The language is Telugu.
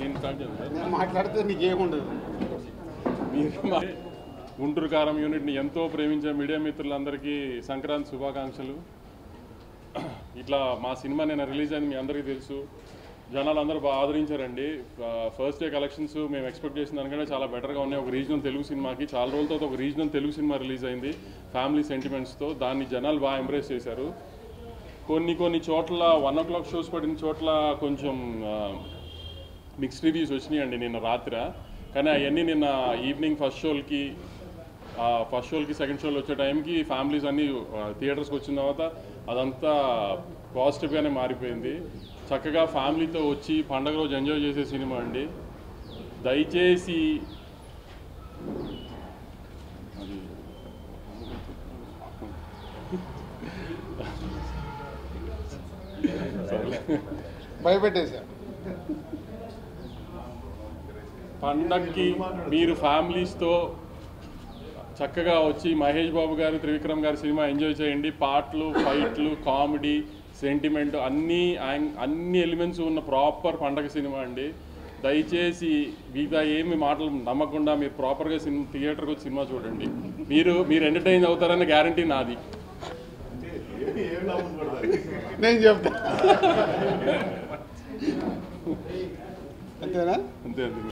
నేను మాట్లాడితే నీకేముండదు. మీరు గుంటూరు కారం యూనిట్ని ఎంతో ప్రేమించే మీడియా మిత్రులందరికీ సంక్రాంతి శుభాకాంక్షలు. ఇట్లా మా సినిమా నేను రిలీజ్ అయింది మీ అందరికీ తెలుసు. జనాలు అందరూ బాగా ఆదరించారండి. ఫస్ట్ డే కలెక్షన్స్ మేము ఎక్స్పెక్ట్ చేసిన దానికంటే చాలా బెటర్గా ఉన్నాయి. ఒక రీజనల్ తెలుగు సినిమాకి చాలా రోజులతో ఒక రీజనల్ తెలుగు సినిమా రిలీజ్ అయింది ఫ్యామిలీ సెంటిమెంట్స్తో. దాన్ని జనాలు బాగా ఎంబ్రేస్ చేశారు. కొన్ని చోట్ల 1 o'clock షోస్ పడిన చోట్ల కొంచెం మిక్స్డ్ రివ్యూస్ వచ్చినాయండి నిన్న రాత్రి. కానీ అవన్నీ నిన్న ఈవినింగ్ ఫస్ట్ షోలకి సెకండ్ షోలు వచ్చే టైంకి ఫ్యామిలీస్ అన్నీ థియేటర్స్కి వచ్చిన తర్వాత అదంతా పాజిటివ్గానే మారిపోయింది. చక్కగా ఫ్యామిలీతో వచ్చి పండగ రోజు ఎంజాయ్ చేసే సినిమా అండి. దయచేసి భయపెట్టేశా. పండగకి మీరు ఫ్యామిలీస్తో చక్కగా వచ్చి మహేష్ బాబు గారు, త్రివిక్రమ్ గారి సినిమా ఎంజాయ్ చేయండి. పాటలు, ఫైట్లు, కామెడీ, సెంటిమెంట్ అన్ని ఎలిమెంట్స్ ఉన్న ప్రాపర్ పండగ సినిమా అండి. దయచేసి మిగతా ఏమి మాటలు నమ్మకుండా మీరు ప్రాపర్గా థియేటర్కి వచ్చి సినిమా చూడండి. మీరు ఎంటర్టైన్ అవుతారనే గ్యారంటీ నాది. నేను చెప్తా. అంతేనా? అంతే.